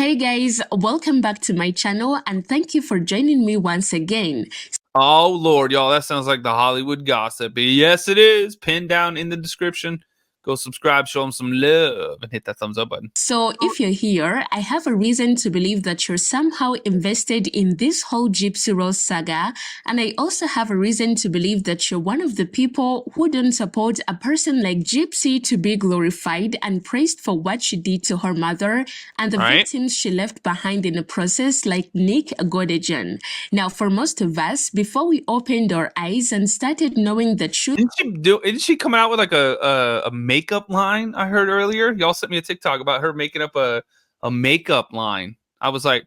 Hey guys, welcome back to my channel and thank you for joining me once again. Oh, Lord, y'all, that sounds like the Hollywood gossip. Yes, it is. Pinned down in the description. Go subscribe, show them some love, and hit that thumbs up button. So if you're here, I have a reason to believe that you're somehow invested in this whole Gypsy Rose saga, and I also have a reason to believe that you're one of the people who don't support a person like Gypsy to be glorified and praised for what she did to her mother and the victims she left behind in the process, like Nick Godejan. Now, for most of us, before we opened our eyes and started knowing the truth, Isn't she coming out with like a makeup line? I heard earlier. Y'all sent me a TikTok about her making up a makeup line. I was like,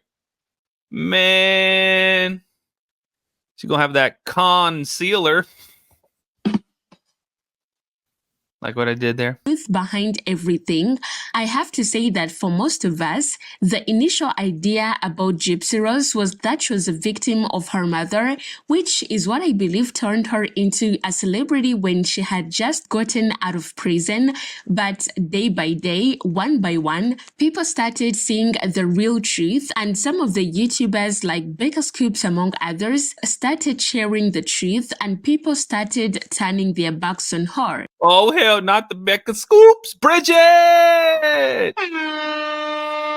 man, she's gonna have that concealer. Like what I did there. Behind everything, I have to say that for most of us, the initial idea about Gypsy Rose was that she was a victim of her mother, which is what I believe turned her into a celebrity when she had just gotten out of prison. But day by day, one by one, people started seeing the real truth, and some of the YouTubers like Becca Scoops among others started sharing the truth, and people started turning their backs on her. Oh, hell, not the Becca Scoops. Bridget!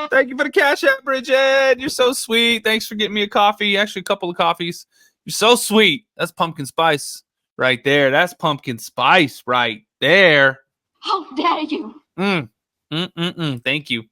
Thank you for the cash app, Bridget. You're so sweet. Thanks for getting me a coffee. Actually, a couple of coffees. You're so sweet. That's pumpkin spice right there. That's pumpkin spice right there. How dare you? Thank you.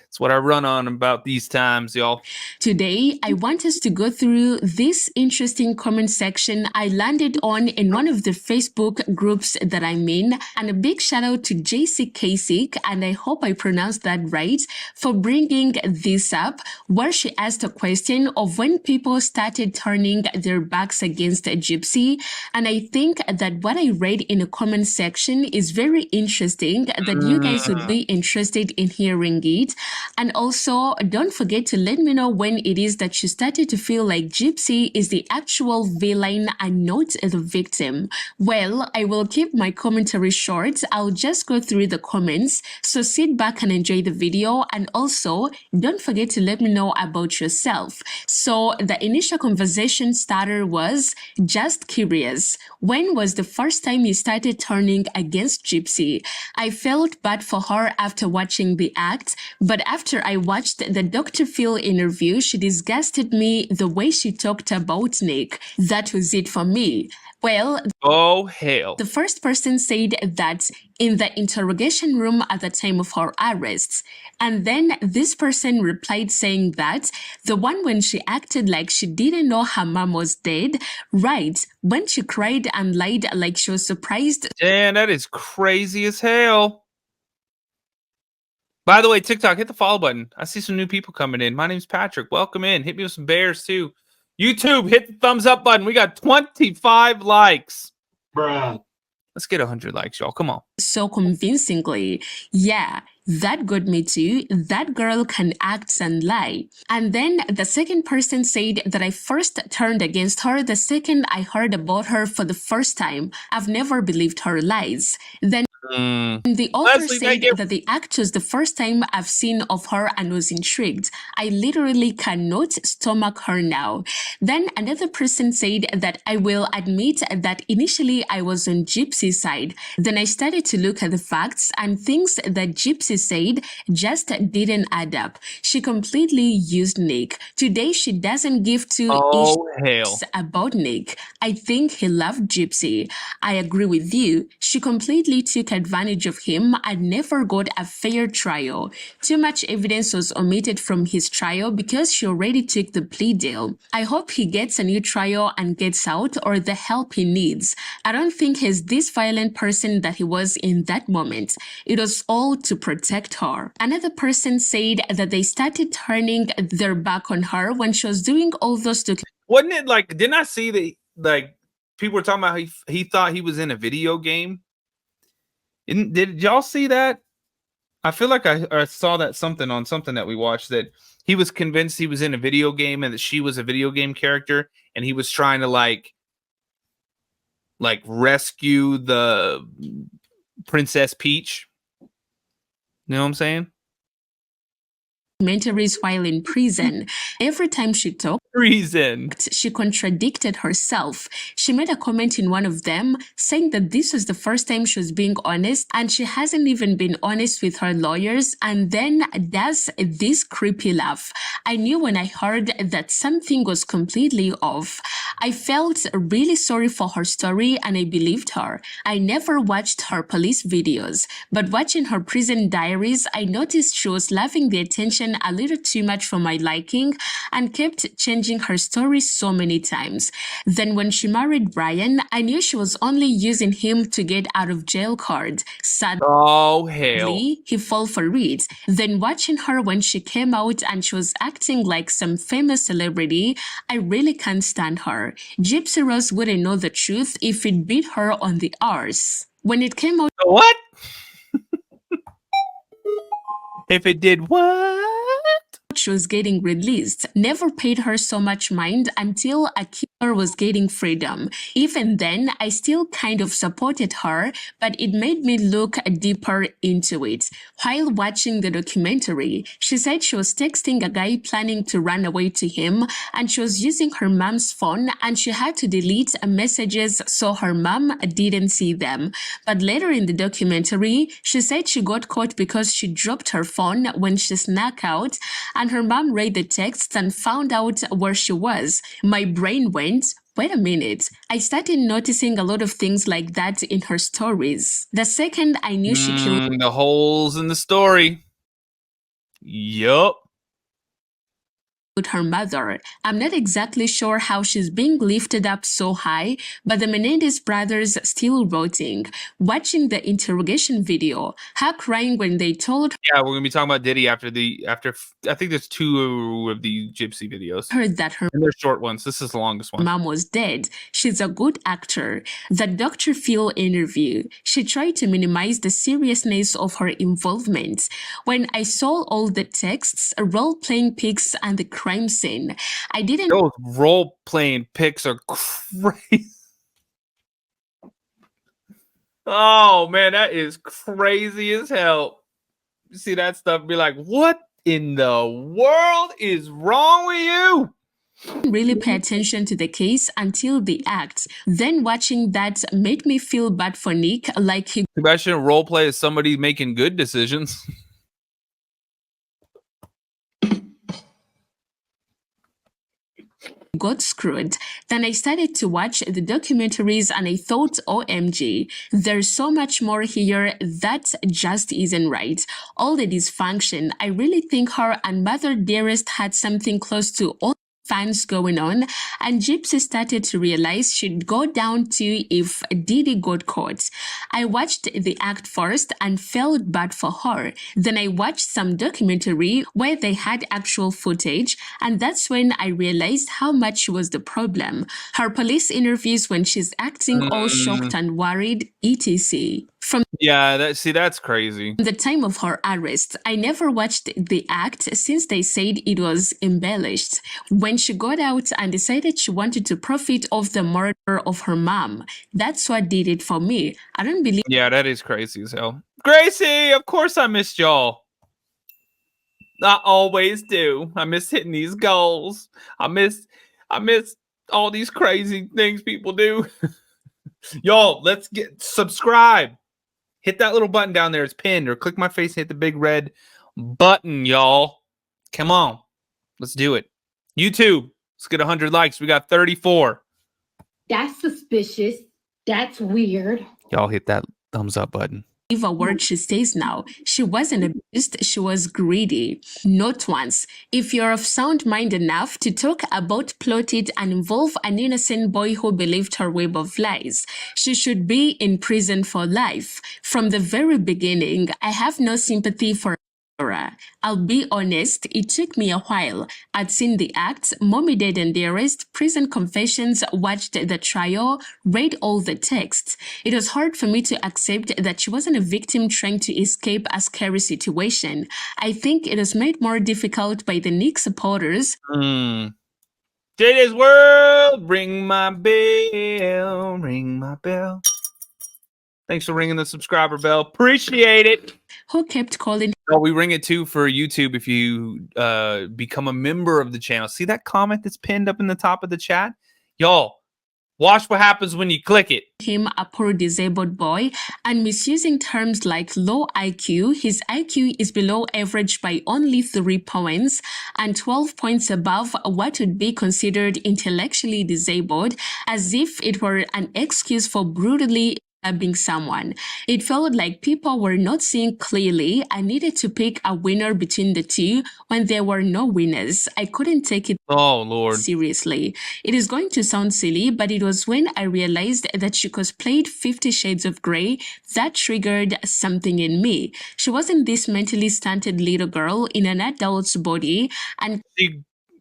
That's what I run on about these times, y'all. Today, I want us to go through this interesting comment section I landed on in one of the Facebook groups that I'm in. And a big shout out to JC Kasich, and I hope I pronounced that right, for bringing this up, where she asked a question of when people started turning their backs against a Gypsy. And I think that what I read in the comment section is very interesting, that you guys would be interested in hearing it. And also, don't forget to let me know when it is that you started to feel like Gypsy is the actual villain and not the victim. Well, I will keep my commentary short. I'll just go through the comments. So sit back and enjoy the video. And also, don't forget to let me know about yourself. So the initial conversation starter was just curious. When was the first time you started turning against Gypsy? I felt bad for her after watching the act, but after I watched the Dr. Phil interview, she disgusted me the way she talked about Nick. That was it for me. Well, oh hell. The first person said that in the interrogation room at the time of her arrest. And then this person replied saying that the one when she acted like she didn't know her mom was dead, right, when she cried and lied like she was surprised. Damn, that is crazy as hell. By the way, TikTok, hit the follow button. I see some new people coming in. My name's Patrick. Welcome in. Hit me with some bears, too. YouTube, hit the thumbs up button. We got 25 likes. Bruh. Let's get 100 likes, y'all. Come on. So convincingly, yeah, that got me too. That girl can act and lie. And then the second person said that I first turned against her the second I heard about her for the first time. I've never believed her lies. Then the author said that the act was the first time I've seen of her and was intrigued. I literally cannot stomach her now. Then another person said that I will admit that initially I was on Gypsy's side. Then I started to look at the facts and things that Gypsy said just didn't add up. She completely used Nick. Today she doesn't give two shits about Nick. I think he loved Gypsy. I agree with you. She completely took advantage of him and never got a fair trial. Too much evidence was omitted from his trial because she already took the plea deal. I hope he gets a new trial and gets out or the help he needs. I don't think he's this violent person that he was in that moment. It was all to protect her. Another person said that they started turning their back on her when she was doing all those. Wasn't it like, didn't I see that, like, people were talking about he thought he was in a video game? Did y'all see that? I feel like I saw that something on something that we watched, that he was convinced he was in a video game and that she was a video game character, and he was trying to like rescue the Princess Peach. You know what I'm saying? documentaries while in prison. Every time she talked, Reason. she contradicted herself. She made a comment in one of them saying that this was the first time she was being honest and she hasn't even been honest with her lawyers, and then does this creepy laugh. I knew when I heard that something was completely off. I felt really sorry for her story and I believed her. I never watched her police videos, but watching her prison diaries, I noticed she was loving the attention a little too much for my liking and kept changing her story so many times. Then when she married Brian, I knew she was only using him to get out of jail card. Sadly, Oh, hell. he fell for it. Then watching her when she came out and she was acting like some famous celebrity, I really can't stand her. Gypsy Rose wouldn't know the truth if it beat her on the arse. When it came out, What? If it did what? she was getting released, never paid her so much mind until a killer was getting freedom. Even then, I still kind of supported her, but it made me look deeper into it. While watching the documentary, she said she was texting a guy planning to run away to him, and she was using her mom's phone and she had to delete messages so her mom didn't see them. But later in the documentary, she said she got caught because she dropped her phone when she snuck out, and her mom read the texts and found out where she was. My brain went, wait a minute. I started noticing a lot of things like that in her stories. The second I knew she killed The holes in the story. Yup. her mother. I'm not exactly sure how she's being lifted up so high, but the Menendez brothers still voting. Watching the interrogation video, her crying when they told Yeah, we're gonna be talking about Diddy after I think there's 2 of the Gypsy videos. her that her And they're short ones. This is the longest one. mom was dead. She's a good actor. The Dr. Phil interview, she tried to minimize the seriousness of her involvement. When I saw all the texts, role-playing pics, and the crime scene, I didn't Those role-playing pics are crazy. Oh man, that is crazy as hell. You see that stuff, be like, what in the world is wrong with you? really pay attention to the case until the act. Then watching that made me feel bad for Nick, like he Maybe I shouldn't role play as somebody making good decisions. got screwed. Then I started to watch the documentaries and I thought, OMG, there's so much more here that just isn't right. All the dysfunction, I really think her and Mother Dearest had something close to all fans going on, and Gypsy started to realize she'd go down too if Diddy got caught. I watched the act first and felt bad for her. Then I watched some documentary where they had actual footage, and that's when I realized how much was the problem. Her police interviews when she's acting all shocked and worried, etc. From Yeah, that's crazy. the time of her arrest, I never watched the act since they said it was embellished. When she got out and decided she wanted to profit off the murder of her mom, that's what did it for me. I don't believe Yeah, that is crazy as hell. Gracie, of course I missed y'all. I always do. I miss hitting these goals. I miss all these crazy things people do. Y'all, let's subscribe. Hit that little button down there. It's pinned, or click my face and hit the big red button, y'all. Come on. Let's do it. YouTube, let's get 100 likes. We got 34. That's suspicious. That's weird. Y'all hit that thumbs up button. a word she says now. She wasn't abused, she was greedy. Not once. If you're of sound mind enough to talk about, plot it, and involve an innocent boy who believed her web of lies, she should be in prison for life. From the very beginning, I have no sympathy for Laura. I'll be honest, it took me a while. I'd seen the acts, Mommy, Dad, and Dearest, Prison Confessions, watched the trial, read all the texts. It was hard for me to accept that she wasn't a victim trying to escape a scary situation. I think it was made more difficult by the Nick supporters. Today's world, ring my bell, ring my bell. Thanks for ringing the subscriber bell. Appreciate it. Who kept calling Oh, we ring it too for YouTube if you become a member of the channel. See that comment that's pinned up in the top of the chat? Y'all, watch what happens when you click it. Him a poor disabled boy and misusing terms like low IQ. His IQ is below average by only 3 points and 12 points above what would be considered intellectually disabled, as if it were an excuse for brutally stabbing someone. It felt like people were not seeing clearly. I needed to pick a winner between the two when there were no winners. I couldn't take it Oh, Lord. seriously. It is going to sound silly, but it was when I realized that she cosplayed 50 Shades of Grey that triggered something in me. She wasn't this mentally stunted little girl in an adult's body, and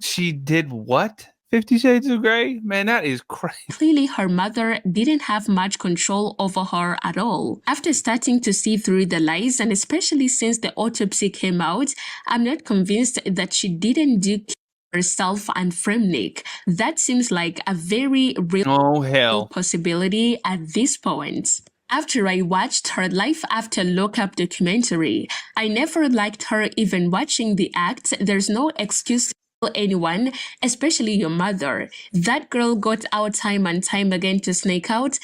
She did what? 50 Shades of Grey? Man, that is crazy. clearly her mother didn't have much control over her at all. After starting to see through the lies, and especially since the autopsy came out, I'm not convinced that she didn't do herself and frame Nick. That seems like a very real Oh, hell. possibility at this point. After I watched her Life After Lockup documentary, I never liked her even watching the act. There's no excuse to kill anyone, especially your mother. That girl got out time and time again to snake out.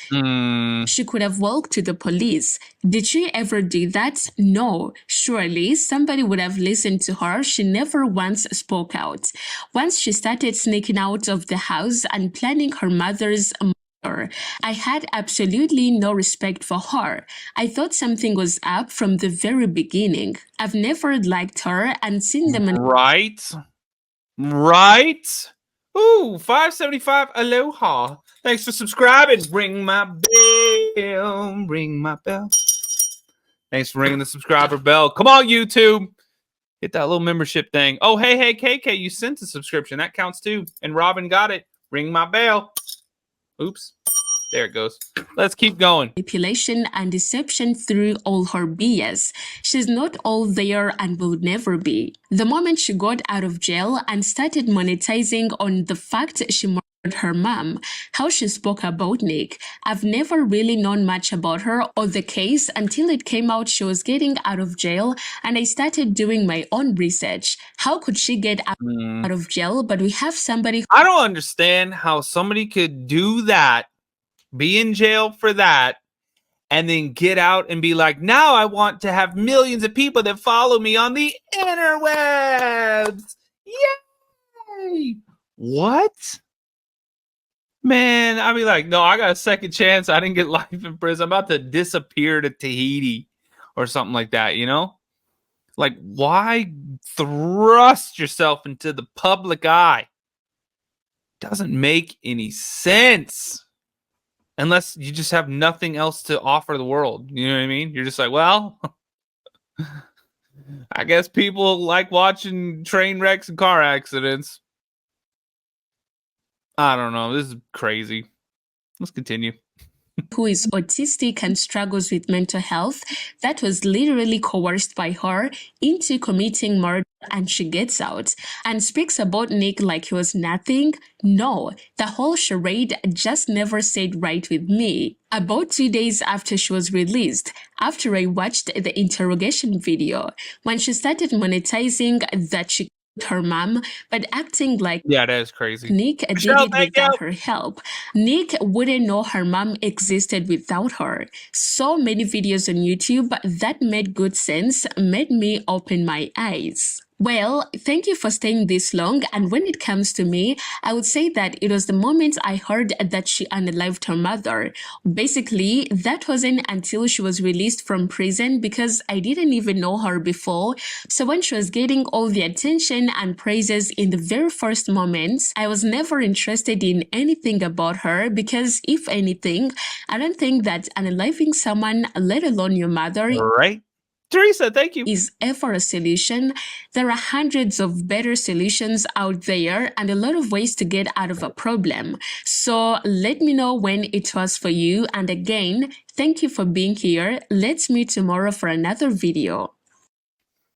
She could have walked to the police. Did she ever do that? No. Surely somebody would have listened to her. She never once spoke out. Once she started sneaking out of the house and planning her mother's murder, I had absolutely no respect for her. I thought something was up from the very beginning. I've never liked her and seen them in Right? Right? Ooh, 575. Aloha. Thanks for subscribing. Ring my bell. Ring my bell. Thanks for ringing the subscriber bell. Come on, YouTube. Hit that little membership thing. Oh, hey, KK, you sent a subscription. That counts too. And Robin got it. Ring my bell. Oops. There it goes. Let's keep going. manipulation and deception through all her BS. She's not all there and will never be. The moment she got out of jail and started monetizing on the fact she murdered her mom, how she spoke about Nick, I've never really known much about her or the case until it came out she was getting out of jail, and I started doing my own research. How could she get out of jail, but we have somebody I don't understand how somebody could do that, be in jail for that, and then get out and be like, now I want to have millions of people that follow me on the interwebs. Yay! What? Man, I'd be like, no, I got a second chance. I didn't get life in prison. I'm about to disappear to Tahiti or something like that, you know? Like, why thrust yourself into the public eye? Doesn't make any sense. Unless you just have nothing else to offer the world. You know what I mean? You're just like, well, I guess people like watching train wrecks and car accidents. I don't know. This is crazy. Let's continue. who is autistic and struggles with mental health that was literally coerced by her into committing murder, and she gets out and speaks about Nick like he was nothing. No, the whole charade just never sat right with me. About 2 days after she was released, after I watched the interrogation video, when she started monetizing that she killed her mom, but acting like Yeah, that is crazy. Nick did Michelle, it thank you. without her help. Nick wouldn't know her mom existed without her. So many videos on YouTube that made good sense, made me open my eyes. Well, thank you for staying this long, and when it comes to me, I would say that it was the moment I heard that she unalived her mother. Basically, that wasn't until she was released from prison, because I didn't even know her before. So when she was getting all the attention and praises in the very first moments, I was never interested in anything about her, because if anything, I don't think that unaliving someone, let alone your mother, Right? Teresa, thank you. is ever a solution. There are hundreds of better solutions out there and a lot of ways to get out of a problem. So let me know when it was for you. And again, thank you for being here. Let's meet tomorrow for another video.